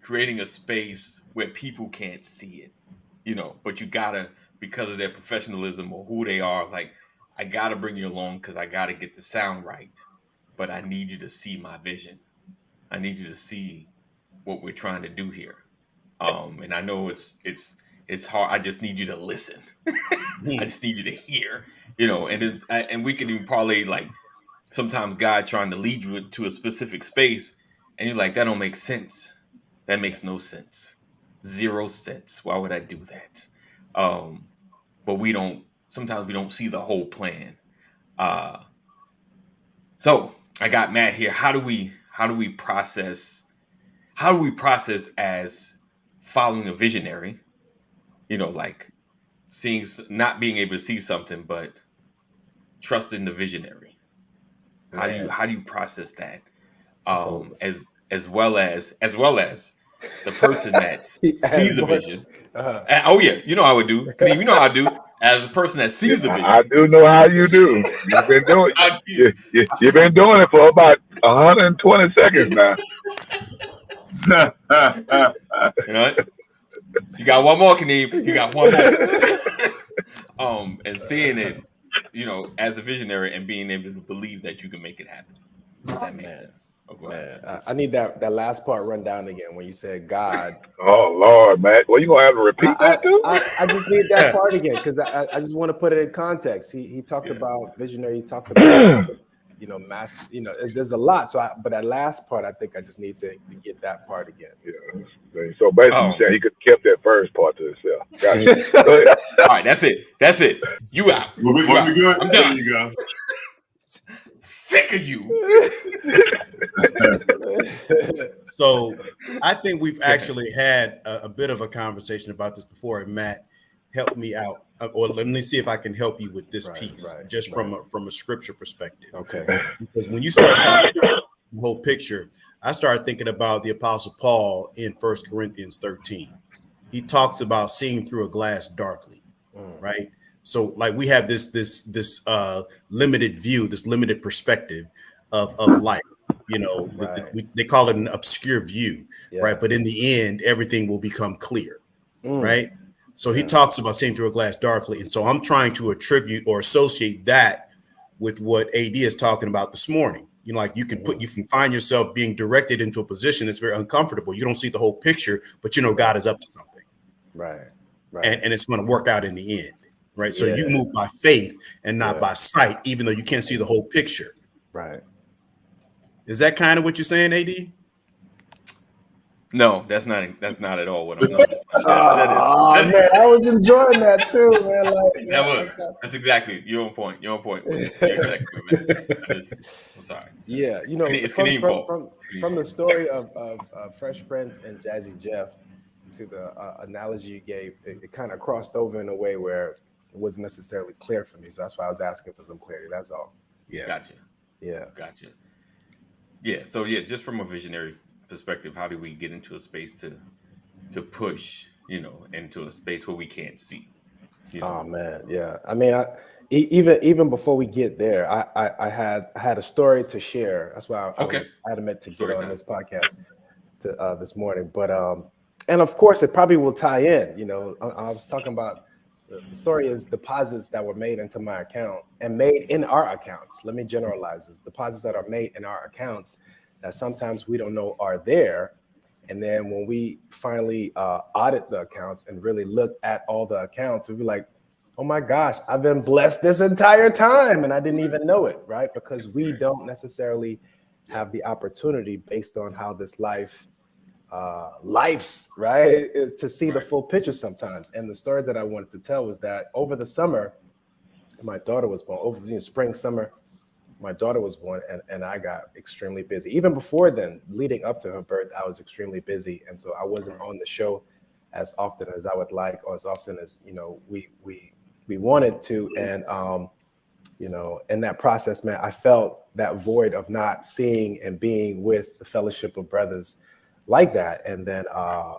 creating a space where people can't see it, but you gotta, because of their professionalism or who they are, like, I gotta bring you along because I gotta get the sound right, but I need you to see my vision. I need you to see what we're trying to do here. And I know it's hard. I just need you to listen. I just need you to hear, and we can even parlay, like, sometimes God trying to lead you to a specific space, and you're like, that don't make sense. That makes no sense. Zero sense. Why would I do that? Um, but sometimes we don't see the whole plan. Uh, so I got Matt here. How do we process as following a visionary? Like not being able to see something, but trusting the visionary. How do you Man, how do you process that? so As well as the person that he sees adds a more. vision. Uh, Oh yeah, you know how I would do. Kadeem, you know how I do. As a person that Yeah, sees the I vision, do know how you do. You've been doing I, you you've been doing it for about 120 seconds now. know, you got one more, Kadeem. You got one more. And seeing it, as a visionary and being able to believe that you can make it happen. If that makes man, sense. Oh, go ahead, man, man. I need that last part run down again when you said God. Oh Lord, man. Well, you gonna have to repeat I that too? I just need that part again because I just want to put it in context. He talked Yeah. about visionary. He talked about master. There's a lot. But that last part, I think I just need to get that part again. Yeah. So basically, you Oh, saying he could have kept that first part to himself. Gotcha. Yeah. Go ahead. all right. That's it. That's it. You out. What You we out. good? I'm There done. you go. Sick of you. So I think we've Go ahead. actually had a bit of a conversation about this before, and Matt, help me out, or let me see if I can help you with this piece, just from a scripture perspective. Okay. Because when you start talking about the whole picture, I started thinking about the Apostle Paul in 1 Corinthians 13. He talks about seeing through a glass darkly, right? So, like, we have this limited view, this limited perspective of life. Right. They call it an obscure view, Yeah. right? But in the end, everything will become clear, Mm. right? So he talks about seeing through a glass darkly, and so I'm trying to attribute or associate that with what AD is talking about this morning. Like, you can find yourself being directed into a position that's very uncomfortable. You don't see the whole picture, but God is up to something, Right. Right. and it's going to work out in the end, right? So you Yeah. move by faith and not Yeah. by sight, even though you can't see the whole picture. Right. Is that kind of what you're saying, AD? No, that's not at all what I'm saying. Oh man, I was enjoying that too, man. That's exactly, you're on point. You're on point. You're exactly right, man. I'm sorry. Yeah, It's Kadeem's fault. from the story of Fresh Prince and Jazzy Jeff to the analogy you gave, it kind of crossed over in a way where it wasn't necessarily clear for me. So that's why I was asking for some clarity. That's all. Yeah. Gotcha. Yeah. Gotcha. Yeah. So yeah, just from a visionary perspective, how do we get into a space to push, into a space where we can't see? Oh man, yeah. I mean, even before we get there, I had a story to share. That's why I was adamant to get on this podcast this morning. But and of course, it probably will tie in. I was talking about the story is deposits that were made into my account and made in our accounts. Let me generalize this: deposits that are made in our accounts that sometimes we don't know are there. And then when we finally audit the accounts and really look at all the accounts, we'll be like, oh my gosh, I've been blessed this entire time and I didn't even know it, right? Because we don't necessarily have the opportunity based on how this life's, right, to see the full picture sometimes. And the story that I wanted to tell was that over the summer, my daughter was born, over spring, summer, my daughter was born and I got extremely busy. Even before then, leading up to her birth, I was extremely busy. And so I wasn't on the show as often as I would like, or as often as, we wanted to. And, in that process, man, I felt that void of not seeing and being with the fellowship of brothers like that. And then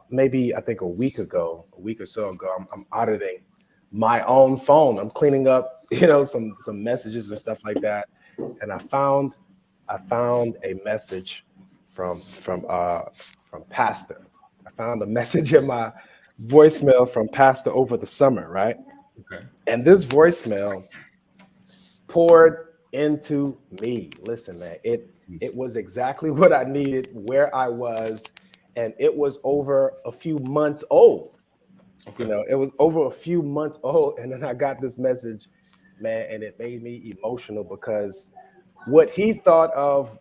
maybe I think a week or so ago, I'm auditing my own phone. I'm cleaning up, some messages and stuff like that. And I found a message from Pastor found a message in my voicemail from Pastor over the summer, right? Okay. And this voicemail poured into me. Listen, man, it was exactly what I needed, where I was, and it was over a few months old. Okay. You know, it was over a few months old, and then I got this message, man, and it made me emotional because what he thought of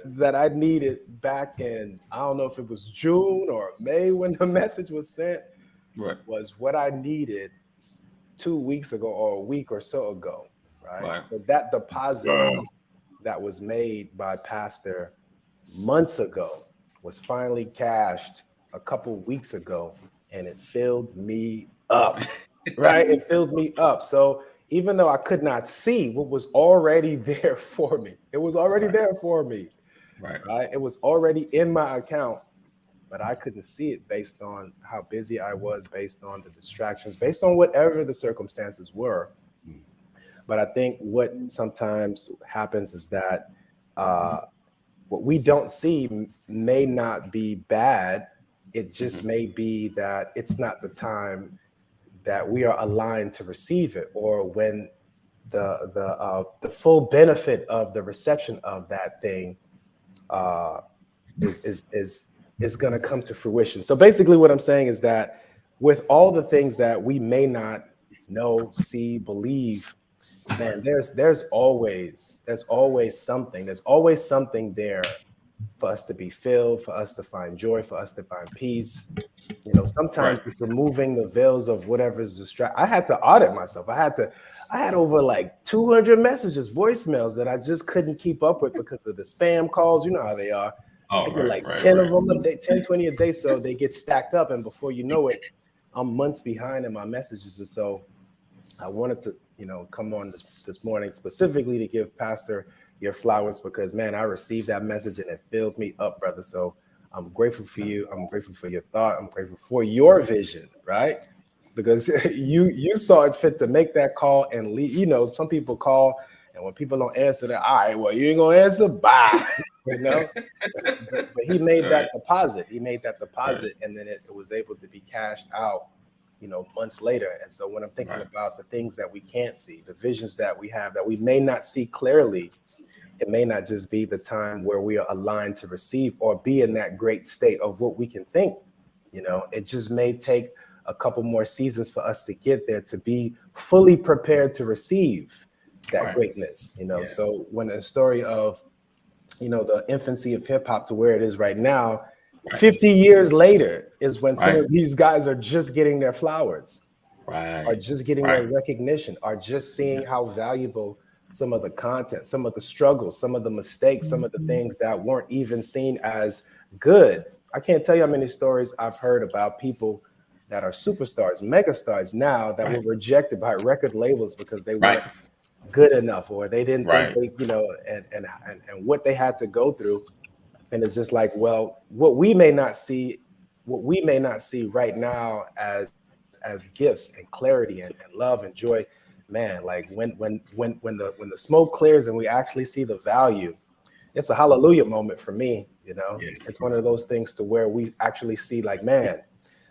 that I needed back in, I don't know if it was June or May when the message was sent, Right. was what I needed 2 weeks ago or a week or so ago, right? So that deposit that was made by Pastor months ago was finally cashed a couple weeks ago, and it filled me up, right? It filled me up. So even though I could not see what was already there for me, it was already there for me, right? It was already in my account, but I couldn't see it based on how busy I was, based on the distractions, based on whatever the circumstances were. But I think what sometimes happens is that what we don't see may not be bad. It just may be that it's not the time that we are aligned to receive it, or when the full benefit of the reception of that thing is going to come to fruition. So basically what I'm saying is that with all the things that we may not know, see, believe, man, there's always something. There's always something there for us to be filled, for us to find joy, for us to find peace. You know, sometimes it's removing the veils of whatever is distracting. I had to audit myself. I had over like 200 messages, voicemails that I just couldn't keep up with because of the spam calls. You know how they are. I get like 10 of them a day, 10, 20 a day. So they get stacked up. And before you know it, I'm months behind in my messages. And so I wanted to, come on this morning specifically to give Pastor your flowers because, man, I received that message and it filled me up, brother. So I'm grateful for you. I'm grateful for your thought. I'm grateful for your vision, right? Because you saw it fit to make that call and leave. Some people call, and when people don't answer, they're all right. Well, you ain't gonna answer, bye. But he made that deposit. He made that deposit, and then it was able to be cashed out, months later. And so when I'm thinking about the things that we can't see, the visions that we have that we may not see clearly, it may not just be the time where we are aligned to receive or be in that great state of what we can think. It just may take a couple more seasons for us to get there, to be fully prepared to receive that greatness. So when the story of, the infancy of hip hop to where it is right now, 50 years later is when some of these guys are just getting their flowers, are just getting their recognition, are just seeing how valuable some of the content, some of the struggles, some of the mistakes, some of the things that weren't even seen as good. I can't tell you how many stories I've heard about people that are superstars, megastars now that were rejected by record labels because they weren't good enough, or they didn't think they, and what they had to go through. And it's just like, well, what we may not see right now as gifts and clarity and love and joy, man, like when the smoke clears and we actually see the value, it's a hallelujah moment for me. It's one of those things to where we actually see like, man,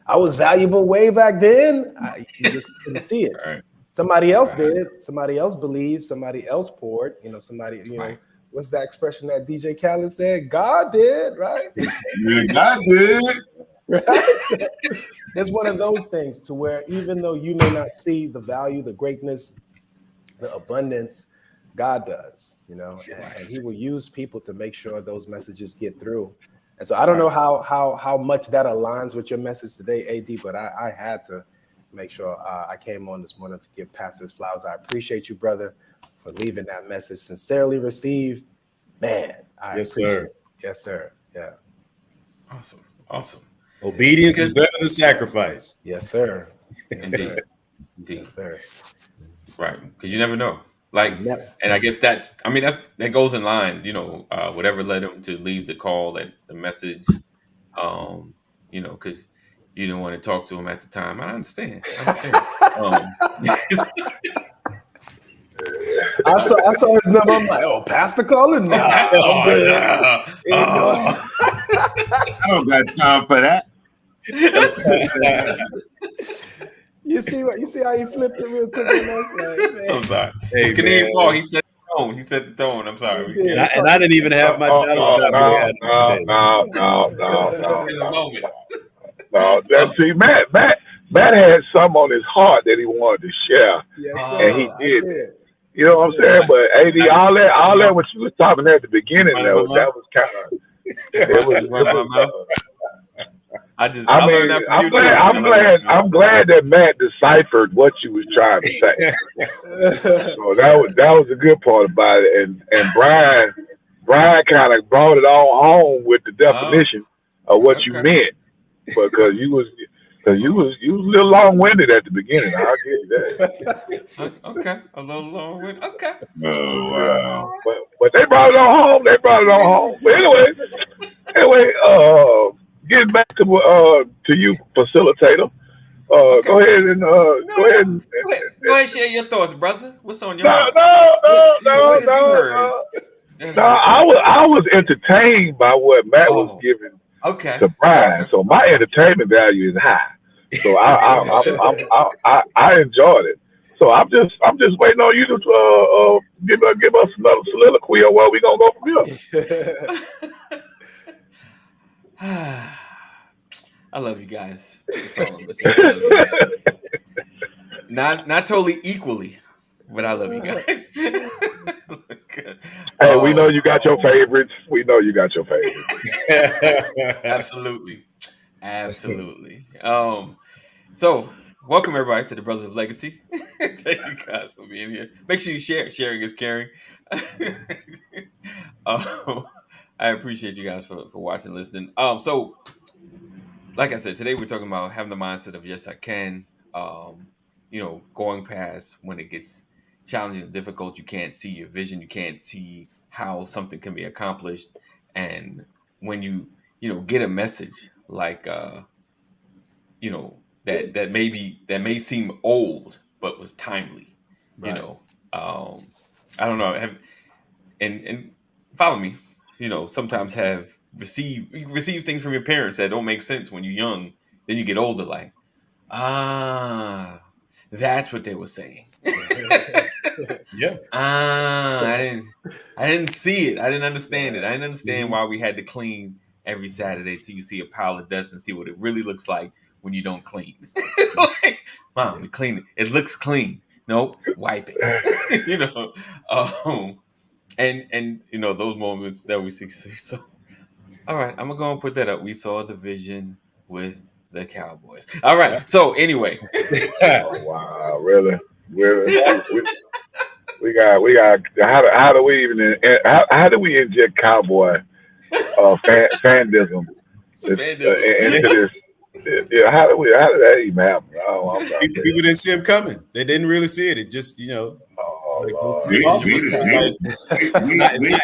I was valuable way back then. You just couldn't see it. Somebody else did. Somebody else believed. Somebody else poured. What's that expression that DJ Khaled said? God did, right? Yeah, God did. Right? It's one of those things to where even though you may not see the value, the greatness, the abundance, God does, and he will use people to make sure those messages get through. And so I don't know how much that aligns with your message today, AD, but I had to make sure I came on this morning to give Pastor's flowers. I appreciate you, brother, for leaving that message. Sincerely received, man. Yes, sir. It. Yes, sir. Yeah. Awesome. Obedience is better than sacrifice. Yes, sir. Indeed. Yes, sir. Right, because you never know. And I guess that goes in line. Whatever led him to leave the call, the message. Because you didn't want to talk to him at the time. I understand. I saw his number. I'm like, oh, Pastor calling? Nah, I don't got time for that. You see how he flipped it real quick on us? Like, I'm sorry. Hey, It's Canadian Paul. He set the tone. He set the tone. I'm sorry. And I didn't even have my Dallas Cowboys. No. In a moment. No, see, Matt had some on his heart that he wanted to share, yes, and he did it. You know what I'm saying? But AD, all that what you was talking at the beginning, though, that was kind of. I'm glad that Matt deciphered what you was trying to say. So that was a good part about it, and Brian kind of brought it on home with the definition of what you meant, because you was a little long-winded at the beginning. I'll give you that. Okay, a little long-winded. Okay. Oh wow! But they brought it on home. But anyway, getting back to you, facilitator. Okay. Go ahead and go ahead and share your thoughts, brother. What's on your heart? No. I was entertained by what Matt was giving to Brian, so my entertainment value is high. So I enjoyed it. So I'm just waiting on you to give us another soliloquy on where we gonna go from here. I love you guys. Not totally equally, but I love you guys. Hey, we know you got your favorites. Absolutely. So welcome everybody to the Brothers of Legacy. Thank you guys for being here. Make sure you share. Sharing is caring. I appreciate you guys for watching, listening. So like I said, today we're talking about having the mindset of yes, I can. Going past when it gets challenging and difficult, you can't see your vision, you can't see how something can be accomplished, and when you get a message like that may seem old but was timely. Right. I don't know. And follow me. Sometimes receive things from your parents that don't make sense when you're young. Then you get older, like, that's what they were saying. Yeah. I didn't see it. I didn't understand it. I didn't understand why we had to clean every Saturday till you see a pile of dust and see what it really looks like when you don't clean. Like, Mom, we clean it. It looks clean. Nope, wipe it. And those moments that we see. So, all right, I'm gonna go and put that up. We saw the vision with the Cowboys. All right. So anyway. Oh, wow, really? We got. How do we even? How do we inject Cowboy fandism into this? Yeah, how did that even happen? People didn't see him coming. They didn't really see it. It just, not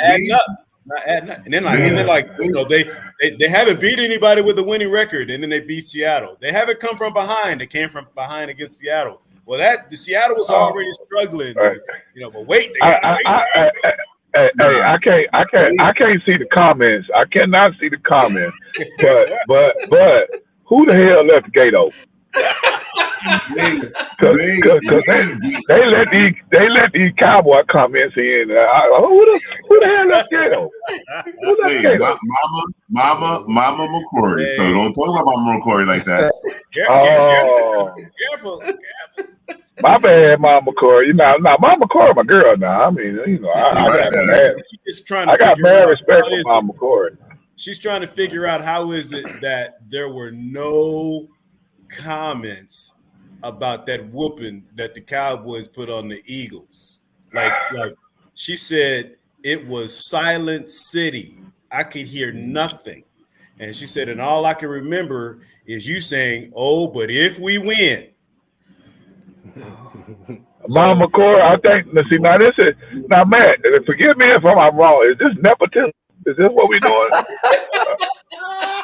adding up. And then they haven't beat anybody with a winning record, and then they beat Seattle. They haven't come from behind. They came from behind against Seattle. Well, the Seattle was already struggling. Right. But wait, they gotta wait. I can't see the comments. I cannot see the comments. But who the hell left the gate open? They let these Cowboy comments in. Who the hell left the gate open? Mama McCory. Hey. So don't talk about Mama McCory like that. Careful. My bad, Mama McCory. Mama McCory, my girl. Now, I mean, I got mad respect for Mama McCory. She's trying to figure out how is it that there were no comments about that whooping that the Cowboys put on the Eagles. Like she said, it was Silent City. I could hear nothing. And she said, and all I can remember is you saying, "Oh, but if we win." Mama McCoy, I think. Now, Matt, forgive me if I'm wrong. Is this nepotism? Is this what we doing?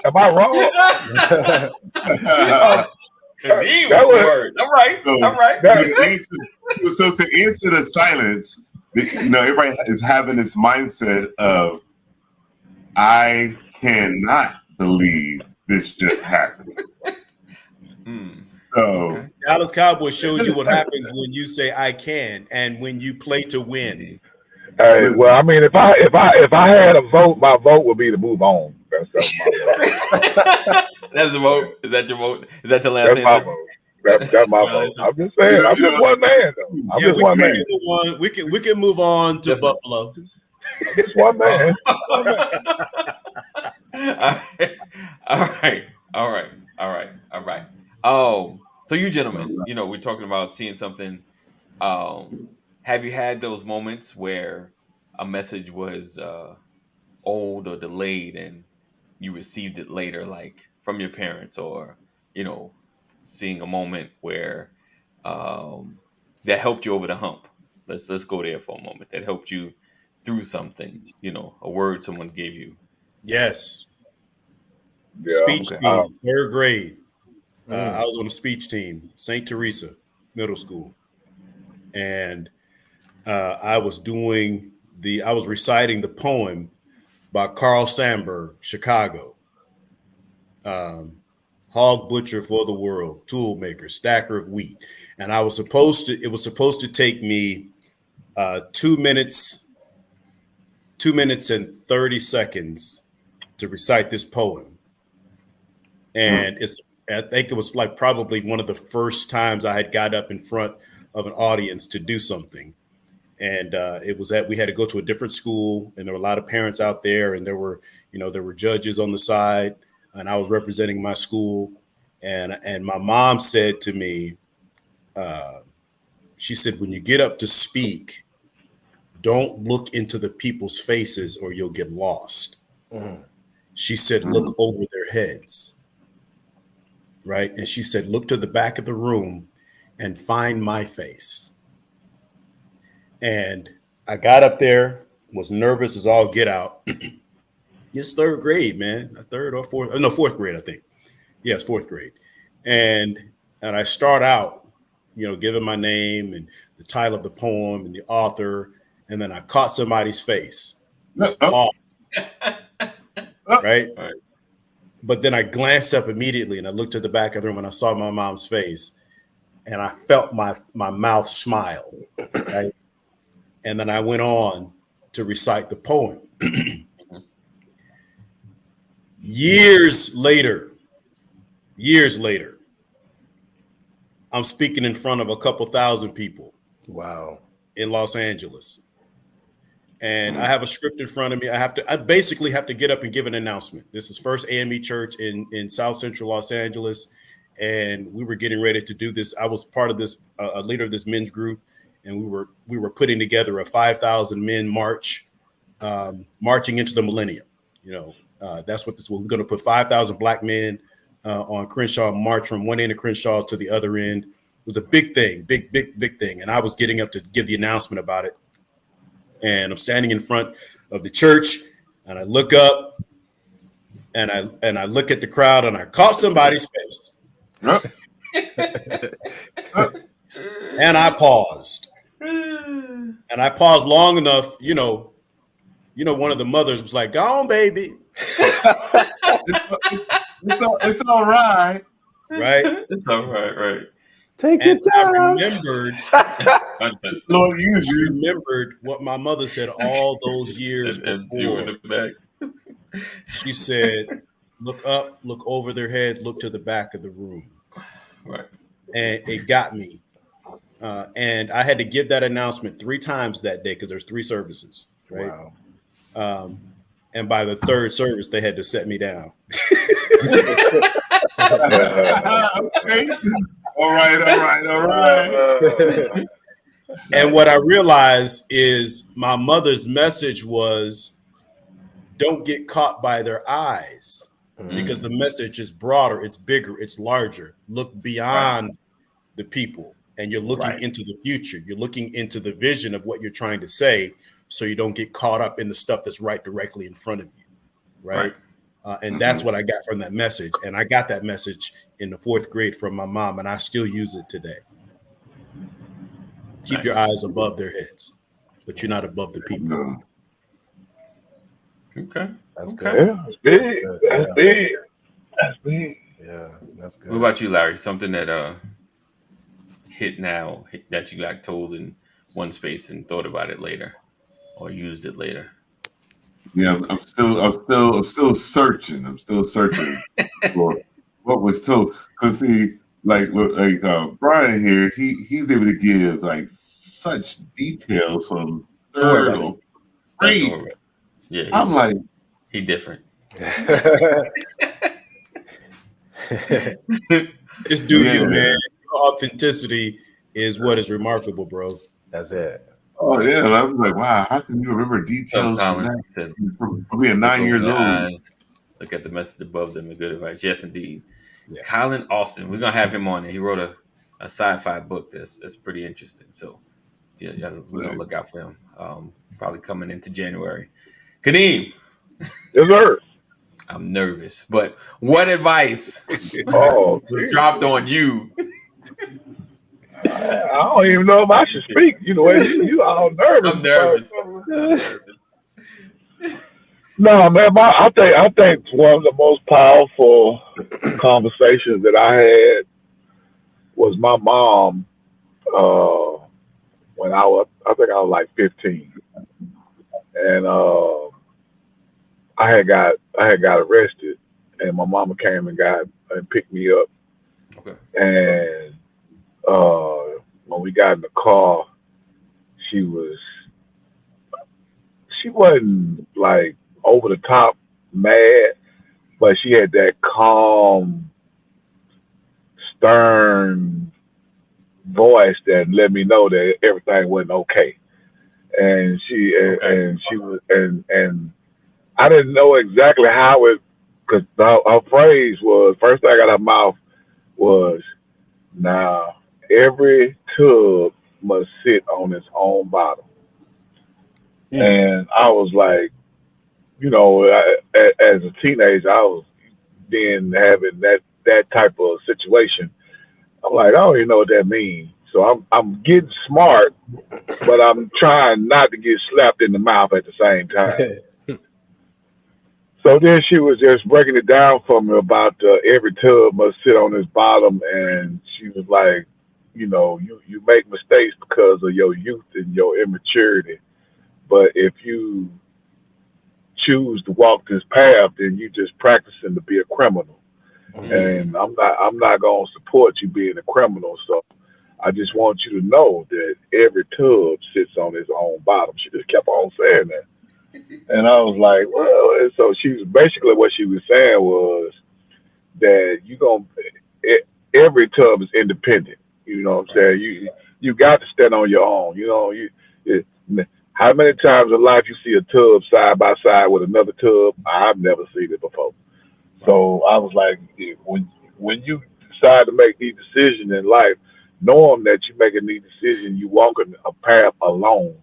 Am I wrong? That word. I'm right. So to answer the silence, everybody is having this mindset of, I cannot believe this just happened. Oh, Dallas Cowboys showed you what happens when you say I can and when you play to win. Hey, well, I mean, if I had a vote, my vote would be to move on. That's my vote. That's the vote. Is that your vote? Is that your last That's my answer? vote. That's my vote. I'm just saying. I'm just one man, though. I'm just one man. We can move on to Buffalo. Just one man. All right. Oh, so you gentlemen, we're talking about seeing something. Have you had those moments where a message was old or delayed and you received it later, like from your parents, or seeing a moment where that helped you over the hump? Let's go there for a moment. That helped you through something, a word someone gave you. Yes. Yeah. Speech team, third grade. I was on the speech team, St. Teresa Middle School, and I was reciting the poem by Carl Sandburg, Chicago. Hog butcher for the world, tool maker, stacker of wheat, and it was supposed to take me 2 minutes and 30 seconds to recite this poem, and I think it was like probably one of the first times I had got up in front of an audience to do something. And we had to go to a different school, and there were a lot of parents out there, and there were judges on the side, and I was representing my school. And my mom said to me, she said, when you get up to speak, don't look into the people's faces or you'll get lost. She said, look over their heads. Right. And she said, look to the back of the room and find my face. And I got up there, was nervous as all get out. It's third grade, man. Fourth grade, I think. Yes, fourth grade. And I start out, giving my name and the title of the poem and the author. And then I caught somebody's face. Right? But then I glanced up immediately and I looked at the back of the room and I saw my mom's face and I felt my mouth smile. Right? And then I went on to recite the poem. Years later, I'm speaking in front of a couple thousand people. Wow. In Los Angeles. And I have a script in front of me. I basically have to get up and give an announcement. This is First AME Church in South Central Los Angeles. And we were getting ready to do this. I was part of this, a leader of this men's group. And we were putting together a 5,000 men march, marching into the millennium. That's what this was. We're going to put 5,000 black men on Crenshaw, march from one end of Crenshaw to the other end. It was a big thing, big thing. And I was getting up to give the announcement about it. And I'm standing in front of the church and I look up and I look at the crowd and I caught somebody's face. And I paused. And I paused long enough, one of the mothers was like, "Go on, baby." It's all right. Right? It's all right. Take your time. I remembered, Lord, use you. remembered what my mother said all those years and you in before. the back. She said, "Look up, look over their heads, look to the back of the room." Right. And it got me. And I had to give that announcement 3 times that day because there's 3 services. Right. Wow. And by the 3rd service, they had to set me down. Okay. All right. And what I realized is my mother's message was, don't get caught by their eyes, because the message is broader, it's bigger, it's larger. Look beyond the people, and you're looking into the future. You're looking into the vision of what you're trying to say, so you don't get caught up in the stuff that's right directly in front of you. Right. And that's what I got from that message. And I got that message in the 4th grade from my mom, and I still use it today. Keep your eyes above their heads, but you're not above the people. Okay. That's Okay. good. Yeah, that's big. That's big. That's big. Yeah, that's good. What about you, Larry? Something that hit now that you got told in one space and thought about it later or used it later? Yeah, I'm still searching. I'm still searching for what was told. Cause see, Brian here, he's able to give like such details from third or grade. Yeah, I'm like, he different. Just do you, man. Your authenticity is what is remarkable, bro. That's it. Oh yeah, I was like, wow, how can you remember details from that? From being 9 years old. Eyes, look at the message above them and good advice. Yes, indeed. Yeah. Colin Austin, we're gonna have him on there. He wrote a sci-fi book that's pretty interesting. So yeah, we're gonna look out for him. Probably coming into January. Kadeem. Yes, sir. I'm nervous, but what advice was dropped on you? I don't even know if I should speak. You know, you all nervous. I'm nervous. No, man. I think one of the most powerful conversations that I had was my mom. When I think I was like 15, and I had got arrested, and my mama came and picked me up. Okay. And when we got in the car, she wasn't like over the top mad, but she had that calm, stern voice that let me know that everything wasn't okay. And she was I didn't know exactly how it, because her phrase was, first thing out of her mouth was, now every tub must sit on its own bottom. Yeah. And I was like, you know, as a teenager, I was then having that type of situation. I'm like, I don't even know what that means. So I'm getting smart, but I'm trying not to get slapped in the mouth at the same time. So then she was just breaking it down for me about every tub must sit on its bottom, and she was like, you know, you make mistakes because of your youth and your immaturity, but if you choose to walk this path, then you just practicing to be a criminal. Mm-hmm. And I'm not gonna support you being a criminal. So I just want you to know that every tub sits on its own bottom. She just kept on saying that. And I was like, well, and so she was basically, what she was saying was that every tub is independent. You know what I'm saying? You got to stand on your own. You know, how many times in life you see a tub side by side with another tub? I've never seen it before. So I was like, when you decide to make these decisions in life, knowing that you're making these decisions, you walking a path alone.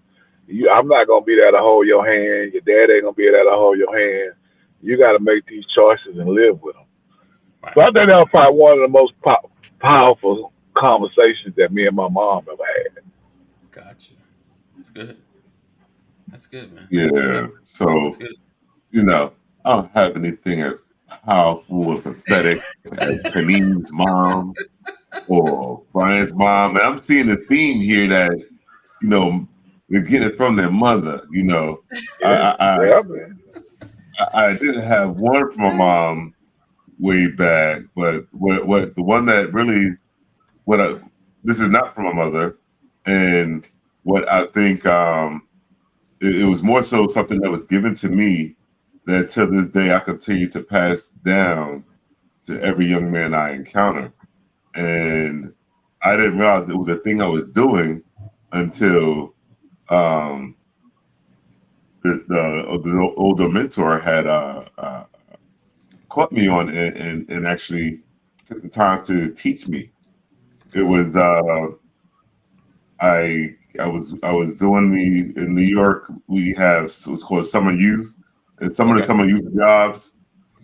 I'm not going to be there to hold your hand. Your dad ain't going to be there to hold your hand. You got to make these choices and live with them. Right. So I think that was probably one of the most powerful conversations that me and my mom ever had. Gotcha. That's good. That's good, man. Yeah. So, you know, I don't have anything as powerful and pathetic as Kaneem's mom or Brian's mom. And I'm seeing a theme here that, you know, they get it from their mother, you know. I didn't have one from my mom way back, but what the one that really this is not from my mother, and what I think it was more so something that was given to me that to this day I continue to pass down to every young man I encounter. And I didn't realize it was a thing I was doing until the older mentor had caught me on and actually took the time to teach me. It was I was doing in New York. We have what's called summer youth, and some of the summer youth jobs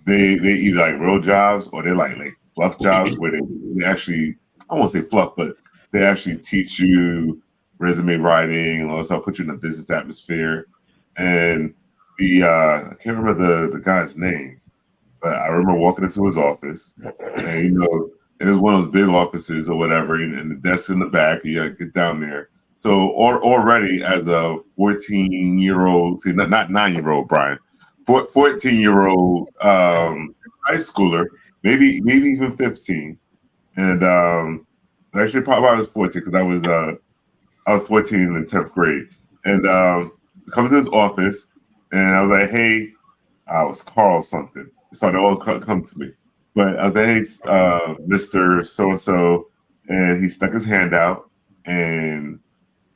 they either like real jobs or they're like fluff jobs where they actually, I won't say fluff, but they actually teach you resume writing and all that stuff, put you in a business atmosphere. And I can't remember the guy's name, but I remember walking into his office, and you know, and it's one of those big offices or whatever, and the desk in the back. You gotta get down there. So already as a 14-year-old, see, not 9-year-old, Brian, 14-year-old high schooler, maybe even 15, and actually probably I was 14 because I was 14 in the 10th grade, and coming to his office, and I was like, hey, I was Carl something, so they all come to me, but I was like, hey, Mr. So-and-so, and he stuck his hand out, and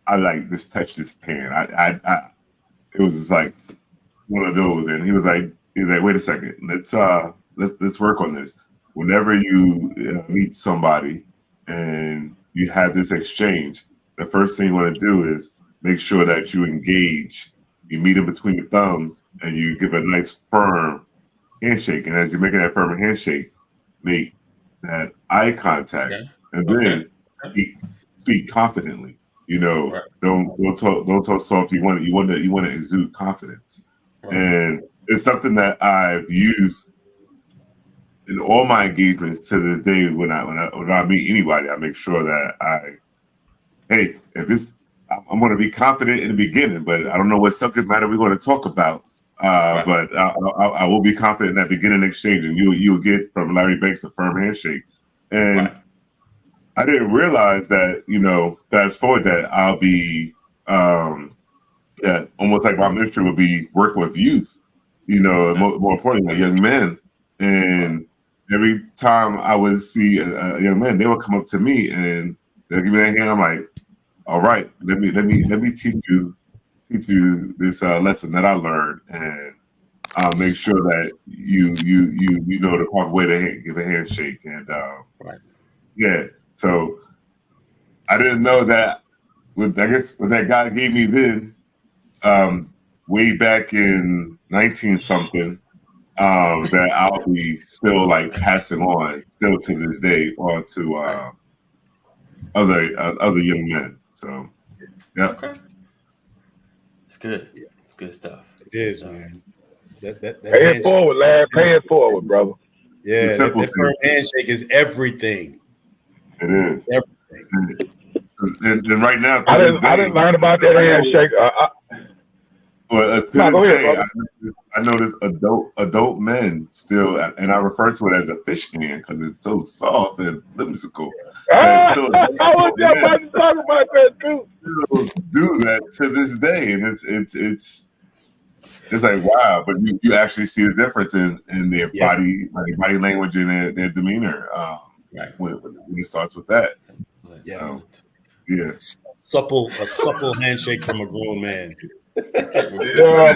I like just touched his hand. I it was just like one of those, and he was like, wait a second, let's work on this. Whenever you meet somebody and you have this exchange, the first thing you want to do is make sure that you engage. You meet in between the thumbs, and you give a nice firm handshake. And as you're making that firm handshake, make that eye contact, and then speak confidently. You know, right. don't talk soft. You want to exude confidence, right. And it's something that I've used in all my engagements to this day. When I meet anybody, I make sure that I'm going to be confident in the beginning, but I don't know what subject matter we're going to talk about. Right. But I will be confident in that beginning exchange, and you'll get from Larry Banks a firm handshake, and. Right. I didn't realize that, fast forward that I'll be, that almost like my ministry would be working with youth, more importantly, like young men. And every time I would see a young man, they would come up to me and they'll give me their hand. I'm like, all right, let me teach you this lesson that I learned, and I'll make sure that you know the proper way to give a handshake. And right. Yeah. So I didn't know that. What that guy gave me then, way back in 19-something, that I'll be still like passing on, still to this day, on to other young men. So, yeah. Okay. It's good. It's good stuff. It is, man. That pay it forward, lad. Pay it forward, brother. Yeah, that firm handshake is everything. It is everything, and right now I didn't learn about that handshake. Go ahead, I notice adult men still, and I refer to it as a fish hand because it's so soft and whimsical. I was just about to talk about that too. Do that to this day, and it's like wow, but you actually see the difference in their body language and their demeanor. Right. When it starts with that. Yeah. A supple handshake from a grown man. Yeah,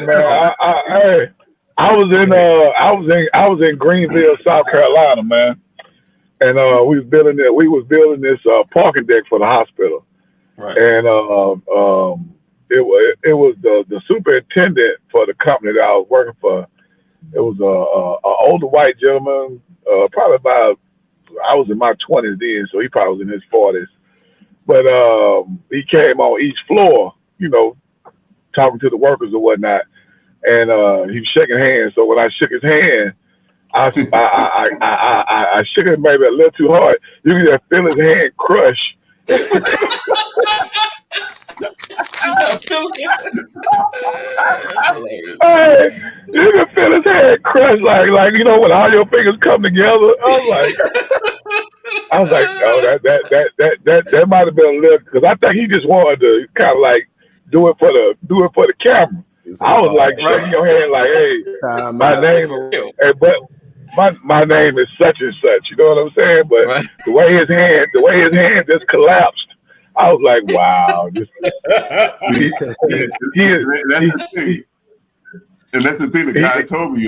man. I was in Greenville, South Carolina, man. And we was building this parking deck for the hospital. Right. And it was the superintendent for the company that I was working for. It was an older white gentleman, probably about, I was in my 20s then, so he probably was in his 40s. But he came on each floor, talking to the workers or whatnot, and he was shaking hands. So when I shook his hand, I shook it maybe a little too hard. You can just feel his hand crush. Hey, you can feel his hand crush, like when all your fingers come together. I was like, oh, that might have been a little, because I think he just wanted to kind of like do it for the camera. I was like shaking your hand, like, hey, my name is such and such. You know what I'm saying? But right. the way his hand just collapsed, I was like, wow. And that's the thing. The guy told me,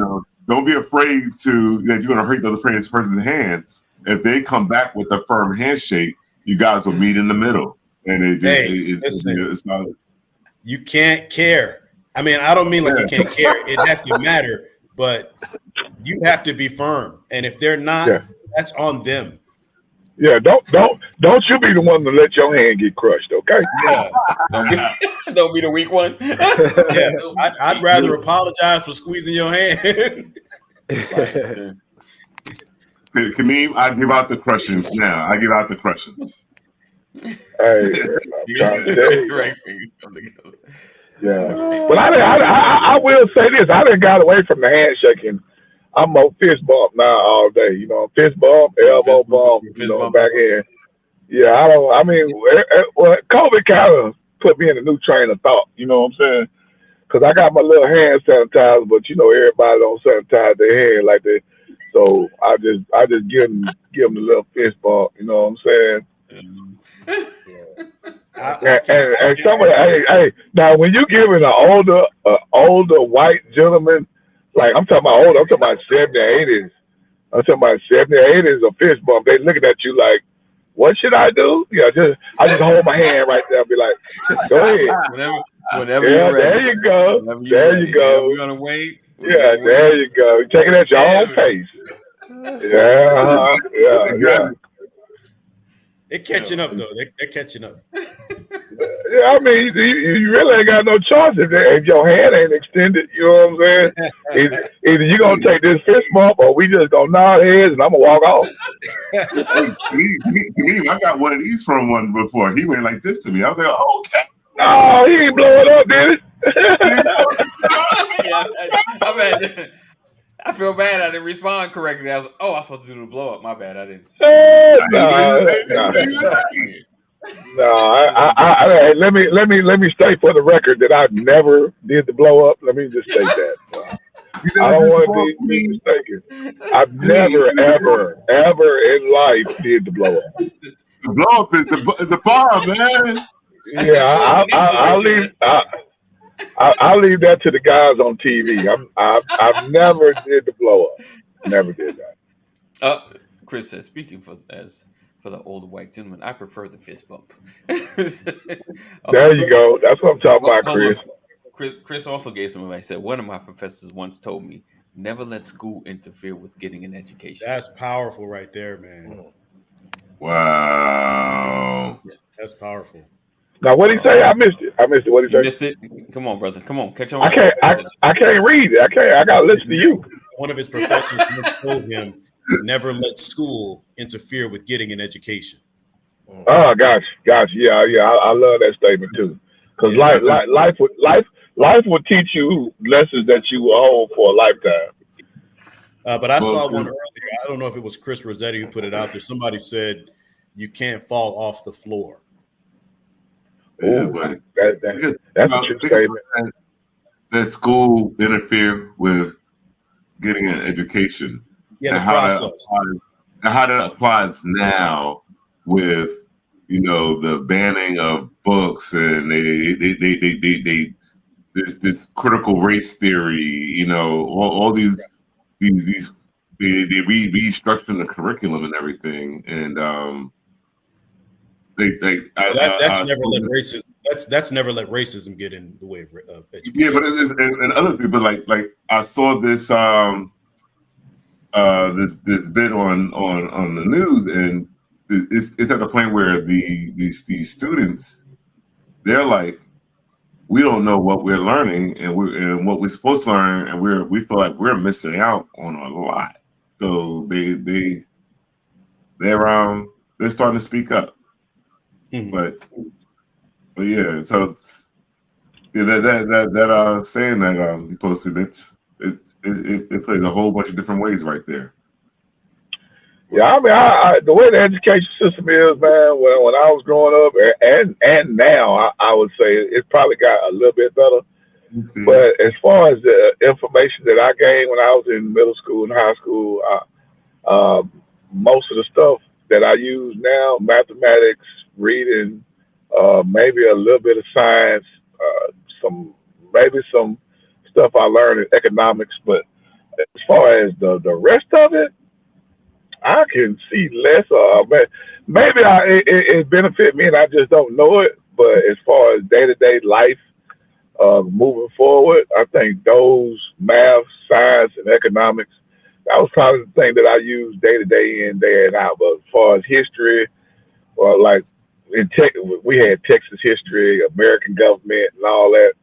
don't be afraid that you're going to hurt the other person's hand. If they come back with a firm handshake, you guys will meet in the middle. And it's not. You can't care. I mean, I don't mean like you can't care. It has to matter, but you have to be firm. And if they're not, that's on them. Yeah, don't you be the one to let your hand get crushed, okay? Yeah. Don't be the weak one. Yeah, I'd rather apologize for squeezing your hand. Kaneem, I give out the crushings now. I give out the crushings. Hey, I'm trying to tell you. Yeah, but I will say this: I done got away from the handshaking. I'm more fist bump now all day. You know, fist bump, elbow bump. You know, backhand. Yeah, I don't. I mean, well, COVID kind of put me in a new train of thought. You know what I'm saying? Because I got my little hand sanitizer, but you know, everybody don't sanitize their hand like that. So I just give them the little fist bump. You know what I'm saying? And somebody, hey, now when you giving an older white gentleman, like I'm talking about older, I'm talking about 70s or 80s. I'm talking about 70s or 80s a fist bump. They looking at you like, what should I do? Yeah, I just hold my hand right there and be like, go ahead. Whenever yeah, you're ready. There you go. There you go. We're gonna wait. Yeah, there you go. You're taking it at your own pace. Yeah. They're catching up though. They're catching up. Yeah, I mean, you really ain't got no choice if your hand ain't extended. You know what I'm saying? Either you gonna take this fist bump, or we just gonna nod heads and I'm gonna walk off. I got one of these from one before. He went like this to me. I was like, oh, okay. No, he ain't blow it up, did it? Yeah, I feel bad I didn't respond correctly. I was like, I was supposed to do the blow up. My bad, I didn't. No, let me state for the record that I never did the blow up. Let me just state that. I don't want to be mistaken. I've never, ever in life did the blow up. The blow up is the bomb, man. Yeah, I'll leave that to the guys on TV. I've never did the blow up. Never did that. Chris says, speaking for the older white gentleman, I prefer the fist bump. There you go. That's what I'm talking about, Chris. Chris also gave some advice. Said one of my professors once told me, never let school interfere with getting an education. That's powerful right there, man. Wow. Yes. That's powerful. Now, what did he say? I missed it. What did he say? You missed it? Come on, brother. Come on. Catch on. I can't read it. I got to listen to you. One of his professors once told him, never let school interfere with getting an education. Oh, gosh. Yeah. I love that statement too. Because life will teach you lessons that you owe for a lifetime. But I saw one earlier. I don't know if it was Chris Rossetti who put it out there. Somebody said you can't fall off the floor. Yeah, but that's a true statement. That school interfere with getting an education. Yeah, the process. And how that applies now with the banning of books and they this critical race theory. All these they restructuring the curriculum and everything, and that's never let racism. That's never let racism get in the way of education. Yeah, but and other people like I saw this this bit on the news, and it's at the point where these students, they're like, we don't know what we're learning and what we're supposed to learn, and we feel like we're missing out on a lot. So they're starting to speak up. Mm-hmm. But yeah, so yeah, that saying that he posted, it plays a whole bunch of different ways right there. Yeah, I mean, the way the education system is, man, when I was growing up and now, I would say it probably got a little bit better. Mm-hmm. But as far as the information that I gained when I was in middle school and high school, most of the stuff that I use now, mathematics, reading, maybe a little bit of science, some stuff I learned in economics, but as far as the rest of it, I can see less. Maybe it benefit me and I just don't know it. But as far as day-to-day life, moving forward, I think those math, science, and economics, that was probably the thing that I use day-to-day in, day and out. But as far as history, or like we had Texas history, American government, and all that.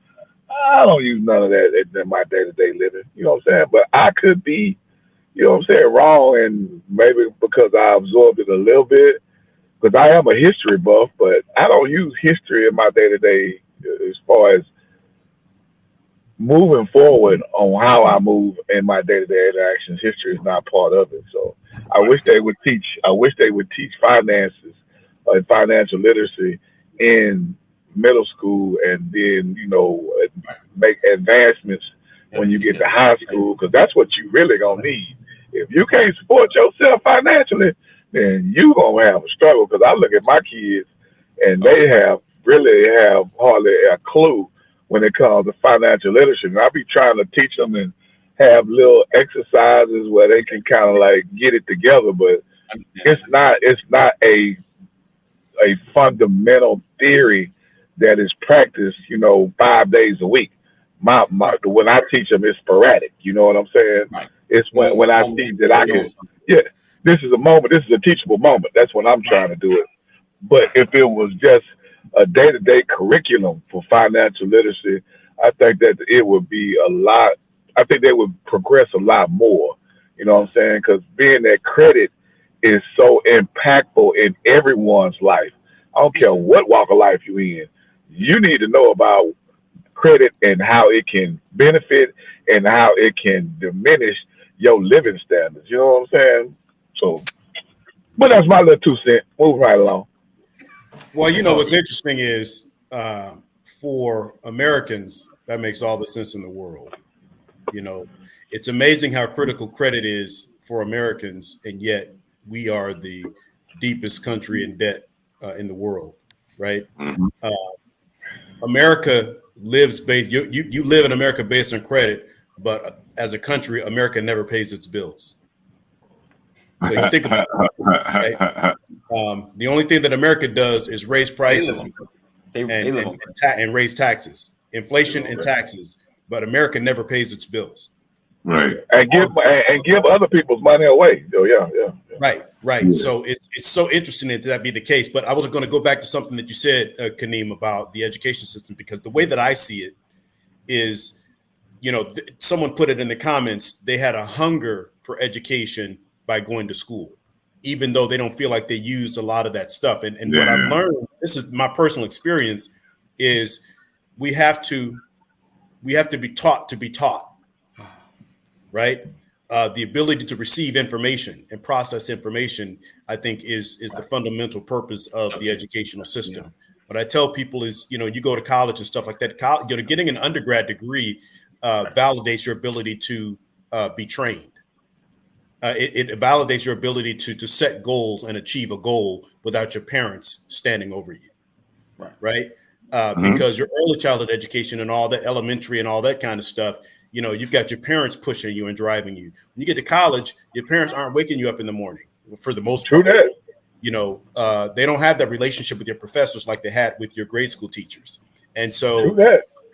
I don't use none of that in my day-to-day living. You know what I'm saying? But I could be you know what I'm saying, wrong, and maybe because I absorbed it a little bit, because I am a history buff, but I don't use history in my day to day as far as moving forward on how I move in my day to day interactions. History is not part of it. So I wish they would teach. I wish they would teach finances and financial literacy in middle school, and then make advancements when you get to high school, because that's what you really gonna need. If you can't support yourself financially, then you gonna have a struggle. Because I look at my kids, and they really have hardly a clue when it comes to financial literacy. And I be trying to teach them and have little exercises where they can kind of like get it together, but it's not a fundamental theory that is practiced, 5 days a week. When I teach them, it's sporadic. You know what I'm saying? Right. It's when I teach that I can. Yeah, this is a moment. This is a teachable moment. That's when I'm trying to do it. But if it was just a day-to-day curriculum for financial literacy, I think that it would be a lot. I think they would progress a lot more. You know what I'm saying? Because being that credit is so impactful in everyone's life. I don't care what walk of life you're in. You need to know about credit and how it can benefit and how it can diminish your living standards. You know what I'm saying? So, but that's my little 2 cents. Move right along. Well, what's interesting is for Americans, that makes all the sense in the world. It's amazing how critical credit is for Americans, and yet we are the deepest country in debt in the world, right? Mm-hmm. America lives based. You live in America based on credit, but as a country, America never pays its bills. So you think about it, right? The only thing that America does is raise prices and raise taxes, inflation and taxes, but America never pays its bills. Right. And give other people's money away. Oh, yeah. Right. Yeah. So it's so interesting that be the case. But I was going to go back to something that you said, Kaneem, about the education system, because the way that I see it is, someone put it in the comments, they had a hunger for education by going to school, even though they don't feel like they used a lot of that stuff. And what I've learned, this is my personal experience, is we have to be taught. Right. The ability to receive information and process information, I think, is the fundamental purpose of the educational system. Yeah. What I tell people is, you go to college and stuff like that. Getting an undergrad degree validates your ability to be trained. It validates your ability to set goals and achieve a goal without your parents standing over you. Right. Because your early childhood education and all that, elementary and all that kind of stuff, you've got your parents pushing you and driving you. When you get to college, your parents aren't waking you up in the morning for the most part. True that. They don't have that relationship with your professors like they had with your grade school teachers. And so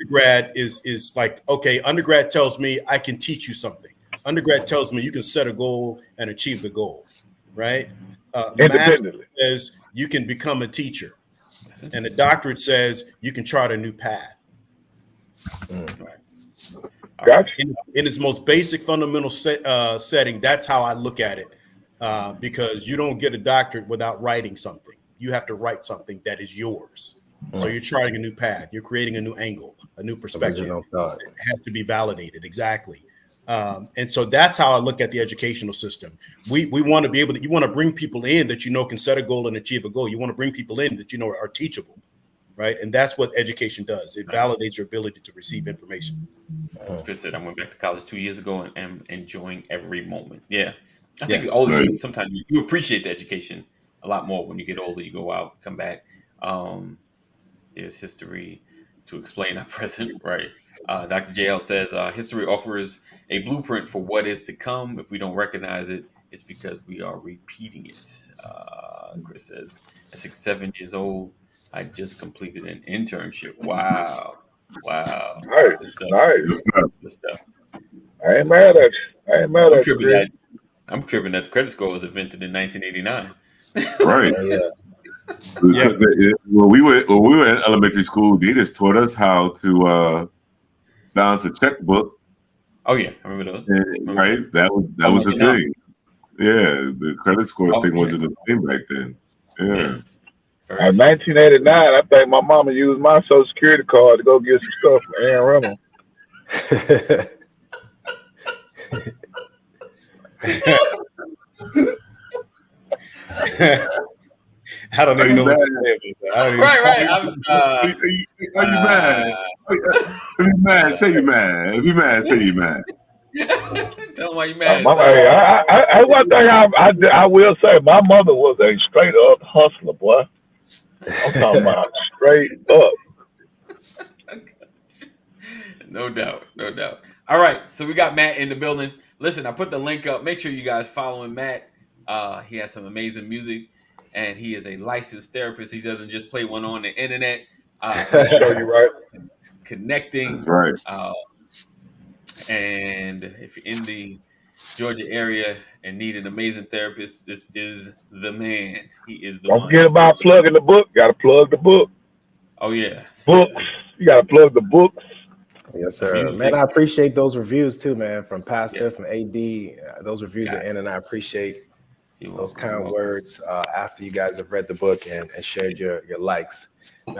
undergrad is like, okay, undergrad tells me I can teach you something. Undergrad tells me you can set a goal and achieve the goal, right? Master's says you can become a teacher. And the doctorate says you can chart a new path. Gotcha. In its most basic fundamental setting, that's how I look at it, because you don't get a doctorate without writing something. You have to write something that is yours. So you're charting a new path. You're creating a new angle, a new perspective. It has to be validated. Exactly. And so that's how I look at the educational system. We want to be able to, you want to bring people in that can set a goal and achieve a goal. You want to bring people in that are teachable. Right. And that's what education does. It validates your ability to receive information. Chris said, I went back to college 2 years ago and am enjoying every moment. Yeah. I think older, sometimes you appreciate the education a lot more when you get older. You go out, come back. There's history to explain our present. Right. Dr. JL says history offers a blueprint for what is to come. If we don't recognize it, it's because we are repeating it. Chris says, at 7 years old, I just completed an internship. Wow. Nice. Good stuff. I ain't mad at you. I'm tripping that the credit score was invented in 1989. Right. When we were in elementary school, they just taught us how to balance a checkbook Oh yeah, I remember those. Right, that was the thing. Yeah, the credit score thing wasn't a thing back then. Yeah. In 1989, I think my mama used my Social Security card to go get some stuff from Aaron Reynolds. I don't even know what to say. Right. Are you mad? If you mad, say you mad. If you mad, say you mad. Tell them why you mad. One thing I will say, my mother was a straight up hustler, boy. I'm talking about straight up. No doubt. All right, so we got Matt in the building. Listen, I put the link up. Make sure you guys following Matt. He has some amazing music, and he is a licensed therapist. He doesn't just play one on the internet. Show you right. Connecting. That's right. And if you're in the Georgia area and need an amazing therapist, this is the man. He is the one. Don't forget about plugging the book. Got to plug the book. Oh, yeah. Books. You got to plug the books. Yes, sir. Man, I appreciate those reviews too, man, from Pastor, from AD. Those reviews are in, and I appreciate those kind words after you guys have read the book and shared your likes.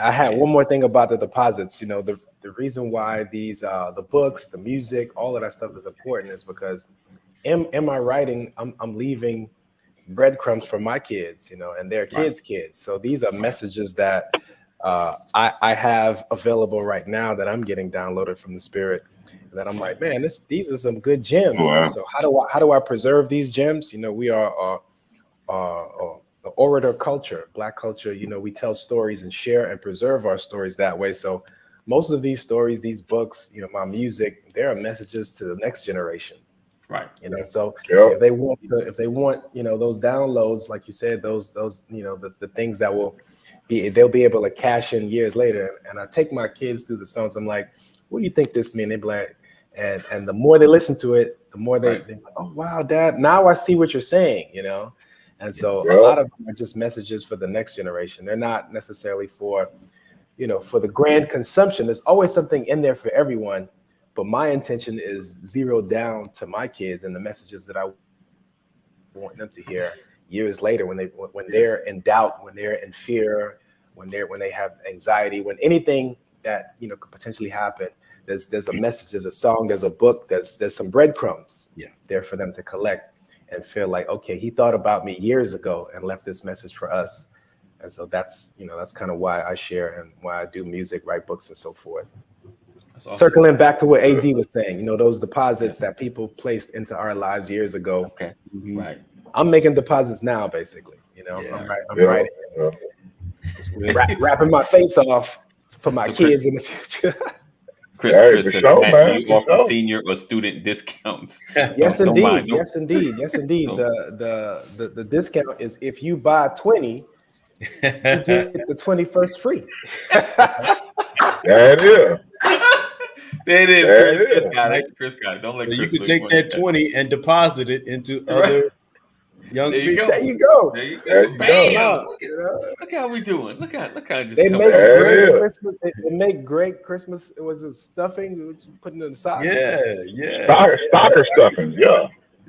I had one more thing about the deposits. You know, the reason why these the books, the music, all of that stuff is important is because in my writing, I'm leaving breadcrumbs for my kids, you know, and their kids' kids. So these are messages that I have available right now that I'm getting downloaded from the Spirit. That I'm like, man, these are some good gems. Wow. So how do I preserve these gems? You know, we are the orator culture, Black culture. You know, we tell stories and share and preserve our stories that way. So most of these stories, these books, you know, my music, there are messages to the next generation. Right. You know, so if they want, you know, those downloads, like you said, those, you know, the things that they'll be able to cash in years later. And I take my kids through the songs. I'm like, what do you think this means? They're like, and the more they listen to it, the more they're like, oh wow, Dad, now I see what you're saying, you know. And so a lot of them are just messages for the next generation. They're not necessarily for, you know, for the grand consumption. There's always something in there for everyone. But my intention is zeroed down to my kids and the messages that I want them to hear years later when they're in doubt, when they're in fear, when they have anxiety, when anything that, you know, could potentially happen. There's a message, there's a song, there's a book, there's some breadcrumbs there for them to collect and feel like, okay, he thought about me years ago and left this message for us. And so that's, you know, that's kind of why I share and why I do music, write books and so forth. Awesome. Circling back to what AD was saying, you know, those deposits that people placed into our lives years ago. Okay. Right. I'm making deposits now, basically. You know, I'm writing, wrapping my face off for my kids in the future. Chris said, Matt, you offer senior or student discounts. Yes, indeed. Yes, indeed. The discount is if you buy 20, you get the 21st free. There it is. There it is. Chris got it. Don't let Chris. You can take that 20 and deposit it into other young people. There you go. Bam! Look how we doing. Look how just they make great Christmas. They make great Christmas. It was a stuffing which you put in the sock. Stocker stuffings.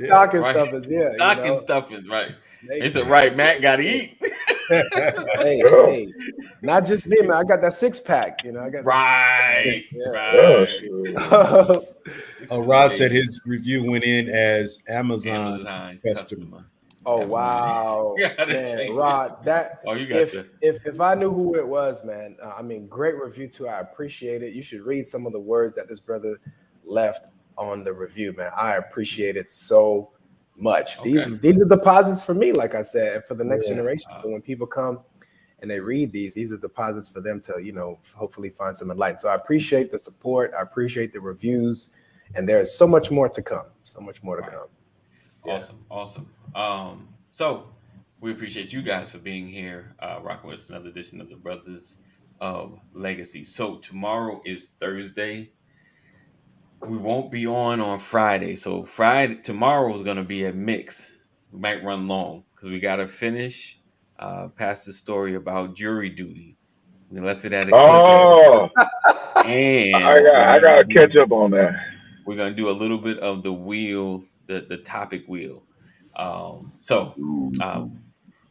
Stocking stuffings. Stocking stuffings. Right. They said, right, Matt got to eat. hey, not just me, man. I got that 6-pack. You know, I got right. Rod said his review went in as Amazon customer. Oh wow, man, Rod. That if I knew who it was, man. I mean, great review too. I appreciate it. You should read some of the words that this brother left on the review, man. I appreciate it so much. These are deposits for me, like I said, and for the next generation. So when people come and they read these are deposits for them to, you know, hopefully find some enlightenment. So I appreciate the support. I appreciate the reviews, and there's so much more to come. So much more to come. Awesome. So we appreciate you guys for being here, rocking with us another edition of the Brothers of Legacy. So tomorrow is Thursday. We won't be on Friday. So tomorrow is going to be a mix. We might run long because we got to finish past the story about jury duty. We left it at a cliffhanger. And I got to catch up on that. we're gonna do a little bit of the wheel, the topic wheel.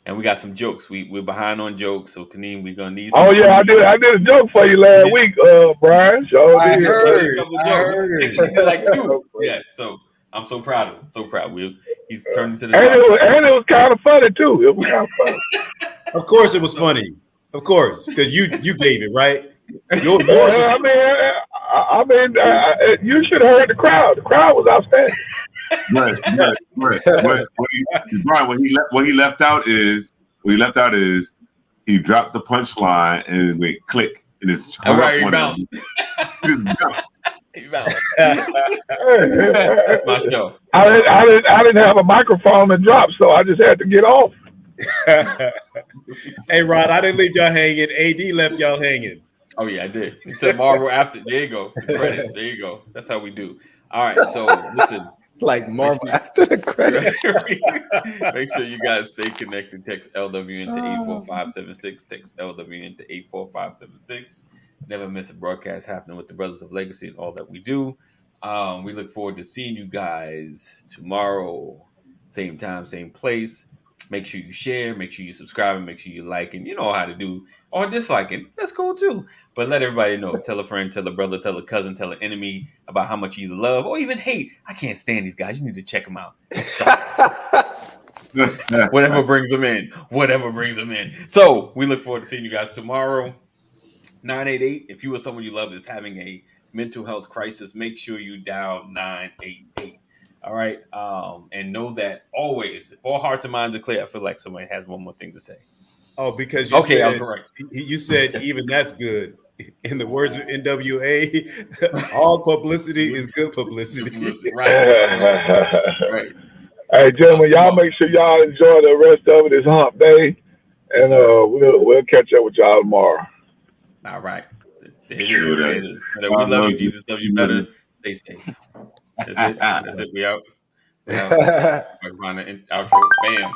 And we got some jokes. We're behind on jokes, so Kaneem, we're gonna need some. Oh yeah, I did a joke for you last week, Brian. So I did. heard. Like two. Yeah, so I'm so proud of him. So proud. He's turned into the and it was kind of funny too. It was kind of funny. Of course it was funny. Of course, because you gave it, right? Yours I mean, you should have heard the crowd. The crowd was outstanding. Right. Brian, what he left out is he dropped the punchline and it went click and it's right. He bounced. He bounced. That's my show. I didn't have a microphone to drop, so I just had to get off. Hey Rod, I didn't leave y'all hanging. AD left y'all hanging. Oh yeah, I did. He said Marvel after. There you go. The credits. There you go. That's how we do. All right. So listen. Like Marvel after the credits. Make sure you guys stay connected. Text LWN to 84576. Text LWN to 84576. Never miss a broadcast happening with the Brothers of Legacy and all that we do. We look forward to seeing you guys tomorrow. Same time, same place. Make sure you share, make sure you subscribe, and make sure you like, and you know how to do, or dislike it. That's cool too. But let everybody know. Tell a friend, tell a brother, tell a cousin, tell an enemy about how much you love or even hate. I can't stand these guys. You need to check them out. Whatever brings them in. Whatever brings them in. So we look forward to seeing you guys tomorrow. 988. If you or someone you love is having a mental health crisis, make sure you dial 988. All right. And know that always, if all hearts and minds are clear, I feel like somebody has one more thing to say. Oh, because you said even that's good. In the words of NWA, all publicity is good publicity. Right. Hey, gentlemen, y'all make sure y'all enjoy the rest of it. It's hump day. And we'll catch up with y'all tomorrow. All right. There it is. We love you. Jesus loves you better. Stay safe. That's it. That's it. We out. Outro. Bam.